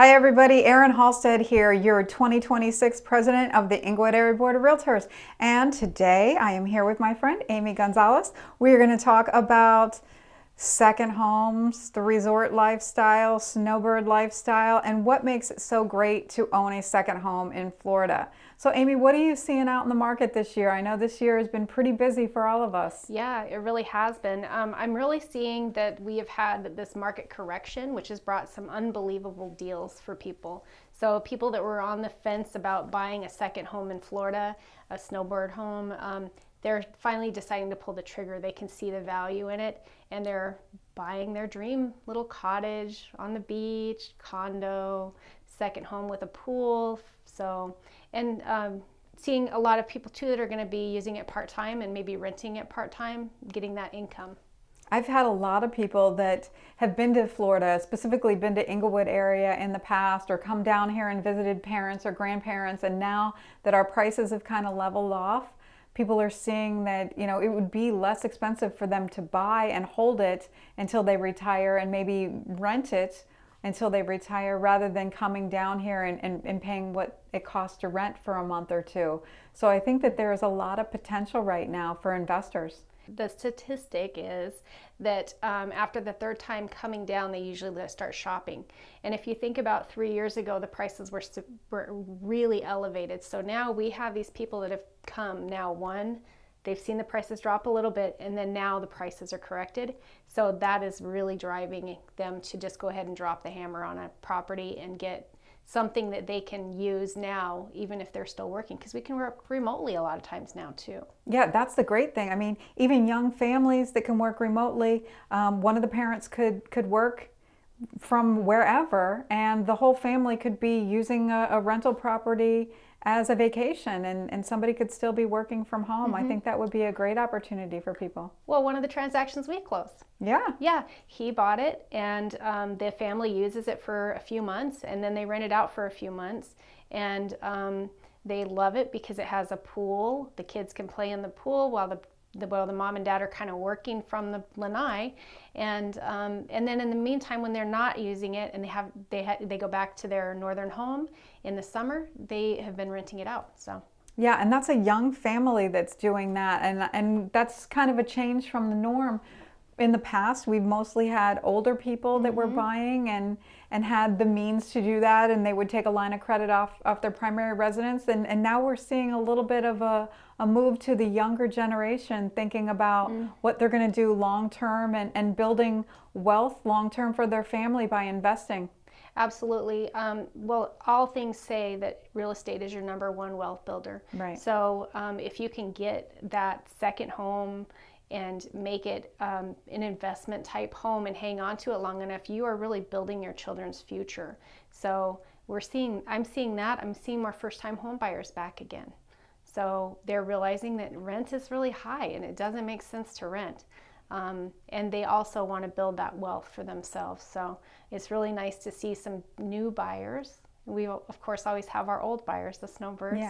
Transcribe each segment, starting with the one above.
Hi everybody, Erin Halstead here, your 2026 President of the Inglewood Area Board of Realtors. And today I am here with my friend Amy Gonzales. We are going to talk about second homes, the resort lifestyle, Snowbird lifestyle, and what makes it so great to own a second home in Florida. So Amy, what are you seeing out in the market this year? I know this year has been pretty busy for all of us. Yeah, it really has been. I'm really seeing that we have had this market correction, which has brought some unbelievable deals for people. So people that were on the fence about buying a second home in Florida, a Snowbird home, they're finally deciding to pull the trigger. They can see the value in it, and they're buying their dream little cottage on the beach, condo, second home with a pool. So, and seeing a lot of people too that are going to be using it part-time and maybe renting it part-time, getting that income. I've had a lot of people that have been to Florida, specifically been to Inglewood area in the past, or come down here and visited parents or grandparents, and now that our prices have kind of leveled off, people are seeing that, you know, it would be less expensive for them to buy and hold it until they retire and maybe rent it until they retire, rather than coming down here and paying what it costs to rent for a month or two. So I think that there is a lot of potential right now for investors. The statistic is that after the third time coming down, they usually start shopping. And if you think about 3 years ago, the prices were really elevated. So now we have these people that have come now. One, they've seen the prices drop a little bit, and then now the prices are corrected. So that is really driving them to just go ahead and drop the hammer on a property and get something that they can use now, even if they're still working, because we can work remotely a lot of times now too. Yeah, that's the great thing. I mean, even young families that can work remotely, one of the parents could work from wherever, and the whole family could be using a rental property as a vacation, and somebody could still be working from home. I think that would be a great opportunity for people. Well, one of the transactions we closed. Yeah, he bought it, and the family uses it for a few months, and then they rent it out for a few months, and they love it because it has a pool. The kids can play in the pool while the mom and dad are kind of working from the lanai, and then in the meantime, when they're not using it and they go back to their northern home in the summer, they have been renting it out. So yeah, and that's a young family that's doing that, and that's kind of a change from the norm. In the past, we've mostly had older people that were buying and had the means to do that, and they would take a line of credit off their primary residence. And now we're seeing a little bit of a move to the younger generation, thinking about what they're going to do long term and building wealth long term for their family by investing. Absolutely. Well, all things say that real estate is your number one wealth builder. Right. So if you can get that second home and make it an investment type home and hang on to it long enough, you are really building your children's future. So I'm seeing that. I'm seeing more first-time home buyers back again. So they're realizing that rent is really high and it doesn't make sense to rent. And they also want to build that wealth for themselves. So it's really nice to see some new buyers. We, of course, always have our old buyers, the snowbirds,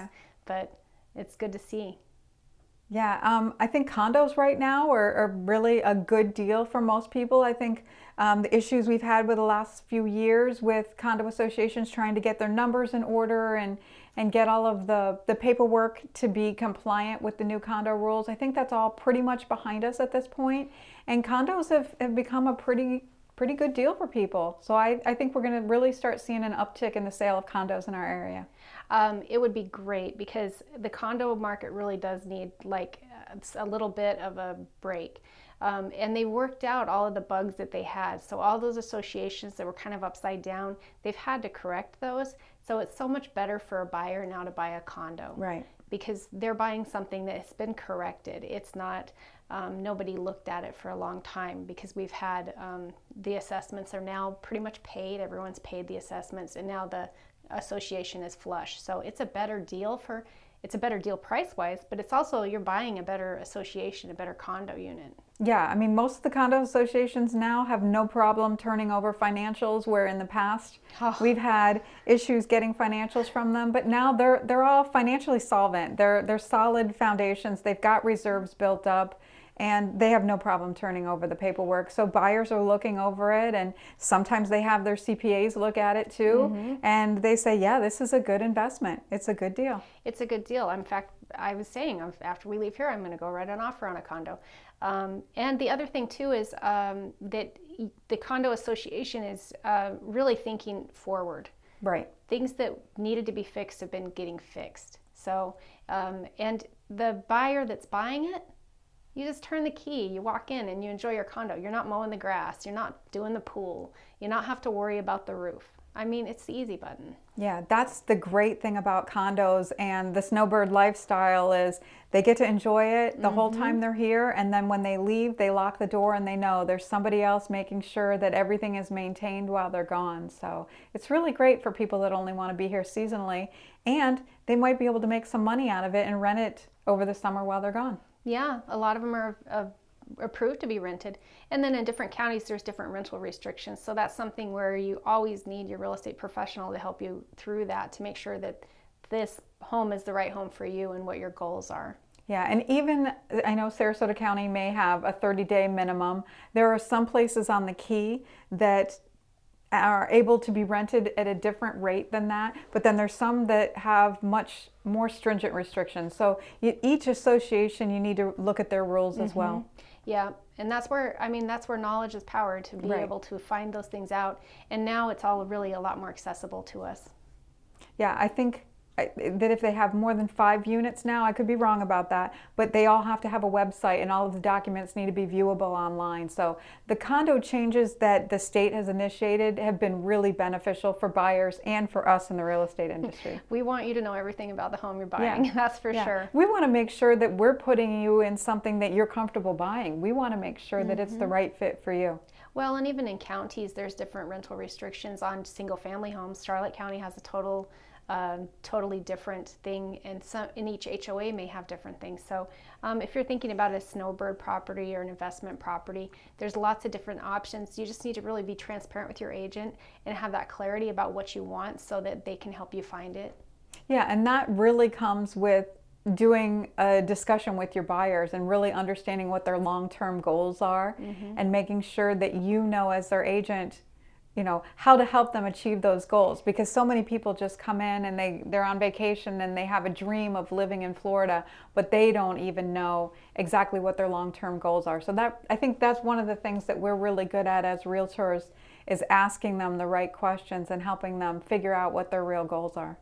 but it's good to see. Yeah, I think condos right now are really a good deal for most people. I think the issues we've had with the last few years with condo associations trying to get their numbers in order and get all of the paperwork to be compliant with the new condo rules, I think that's all pretty much behind us at this point. And condos have become a pretty good deal for people. So I think we're going to really start seeing an uptick in the sale of condos in our area. It would be great because the condo market really does need like a little bit of a break. And they worked out all of the bugs that they had. So all those associations that were kind of upside down, they've had to correct those. So it's so much better for a buyer now to buy a condo. Right. Because they're buying something that has been corrected. It's not, nobody looked at it for a long time because we've had, the assessments are now pretty much paid. Everyone's paid the assessments, and now the association is flush. So it's a better deal price-wise, but it's also, you're buying a better association, a better condo unit. Yeah, I mean, most of the condo associations now have no problem turning over financials, where in the past we've had issues getting financials from them, but now they're all financially solvent. They're solid foundations. They've got reserves built up, and they have no problem turning over the paperwork. So buyers are looking over it, and sometimes they have their CPAs look at it too, and they say, yeah, this is a good investment. It's a good deal. It's a good deal. In fact, I was saying after we leave here, I'm going to go write an offer on a condo. And the other thing too is that the condo association is really thinking forward. Right. Things that needed to be fixed have been getting fixed. So, and the buyer that's buying it, you just turn the key, you walk in and you enjoy your condo. You're not mowing the grass, you're not doing the pool, you don't have to worry about the roof. I mean, it's the easy button. Yeah, that's the great thing about condos and the Snowbird lifestyle is they get to enjoy it the whole time they're here, and then when they leave, they lock the door and they know there's somebody else making sure that everything is maintained while they're gone. So it's really great for people that only want to be here seasonally, and they might be able to make some money out of it and rent it over the summer while they're gone. Yeah, a lot of them are approved to be rented. And then in different counties, there's different rental restrictions. So that's something where you always need your real estate professional to help you through that to make sure that this home is the right home for you and what your goals are. Yeah, and even, I know Sarasota County may have a 30-day minimum. There are some places on the Key that are able to be rented at a different rate than that, but then there's some that have much more stringent restrictions. So each association, you need to look at their rules as well. Yeah, and that's where, I mean, that's where knowledge is power, to be able to find those things out. And now it's all really a lot more accessible to us. Yeah, I think that if they have more than 5 units now, I could be wrong about that, but they all have to have a website and all of the documents need to be viewable online. So the condo changes that the state has initiated have been really beneficial for buyers and for us in the real estate industry. We want you to know everything about the home you're buying, that's for sure. We want to make sure that we're putting you in something that you're comfortable buying. We want to make sure that it's the right fit for you. Well, and even in counties, there's different rental restrictions on single family homes. Charlotte County has a totally different thing, and in each HOA may have different things. So if you're thinking about a Snowbird property or an investment property, there's lots of different options. You just need to really be transparent with your agent and have that clarity about what you want so that they can help you find it. Yeah, and that really comes with doing a discussion with your buyers and really understanding what their long-term goals are and making sure that you know as their agent, you know, how to help them achieve those goals, because so many people just come in and they're on vacation and they have a dream of living in Florida, but they don't even know exactly what their long-term goals are. So that, I think that's one of the things that we're really good at as realtors, is asking them the right questions and helping them figure out what their real goals are.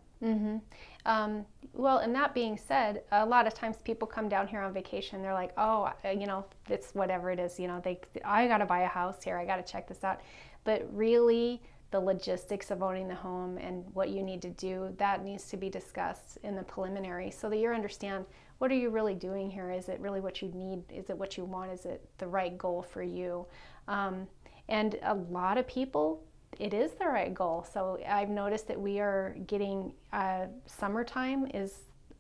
Well, and that being said, a lot of times people come down here on vacation, they're like, oh, you know, it's whatever it is, you know, I got to buy a house here, I got to check this out. But really, the logistics of owning the home and what you need to do, that needs to be discussed in the preliminary so that you understand, what are you really doing here? Is it really what you need? Is it what you want? Is it the right goal for you? And a lot of people, it is the right goal. So I've noticed that we are getting, summertime is,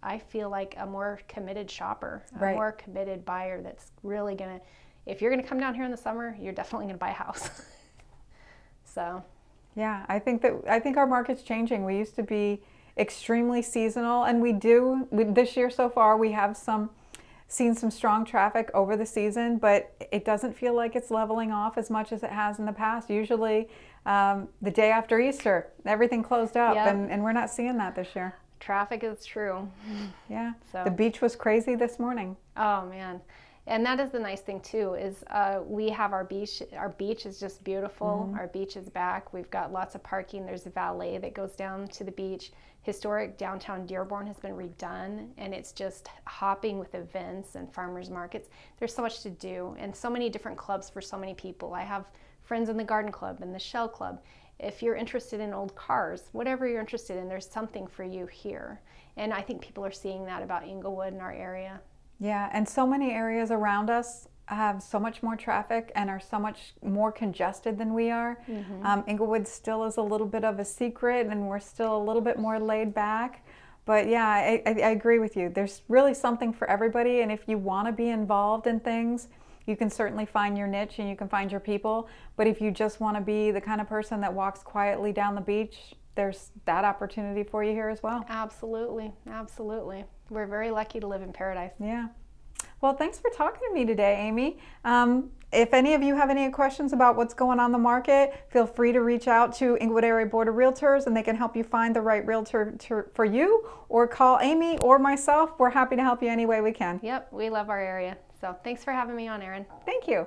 I feel like, a more committed shopper, a more committed buyer that's really gonna, if you're gonna come down here in the summer, you're definitely gonna buy a house. So, yeah, I think our market's changing. We used to be extremely seasonal, and this year so far we have seen some strong traffic over the season, but it doesn't feel like it's leveling off as much as it has in the past. Usually the day after Easter, everything closed up, and we're not seeing that this year. Traffic is true. Yeah, so. The beach was crazy this morning. Oh man. And that is the nice thing too, is we have our beach. Our beach is just beautiful. Our beach is back. We've got lots of parking. There's a valet that goes down to the beach. Historic downtown Dearborn has been redone, and it's just hopping with events and farmers markets. There's so much to do, and so many different clubs for so many people. I have friends in the Garden Club and the Shell Club. If you're interested in old cars, whatever you're interested in, there's something for you here. And I think people are seeing that about Inglewood and our area. Yeah, and so many areas around us have so much more traffic and are so much more congested than we are. Inglewood still is a little bit of a secret, and we're still a little bit more laid back. But yeah, I agree with you. There's really something for everybody, and if you want to be involved in things, you can certainly find your niche and you can find your people. But if you just want to be the kind of person that walks quietly down the beach, there's that opportunity for you here as well. Absolutely, absolutely. We're very lucky to live in paradise. Yeah. Well, thanks for talking to me today, Amy. If any of you have any questions about what's going on the market, feel free to reach out to Inglewood Area Board of Realtors and they can help you find the right realtor for you, or call Amy or myself. We're happy to help you any way we can. Yep, we love our area. So thanks for having me on, Erin. Thank you.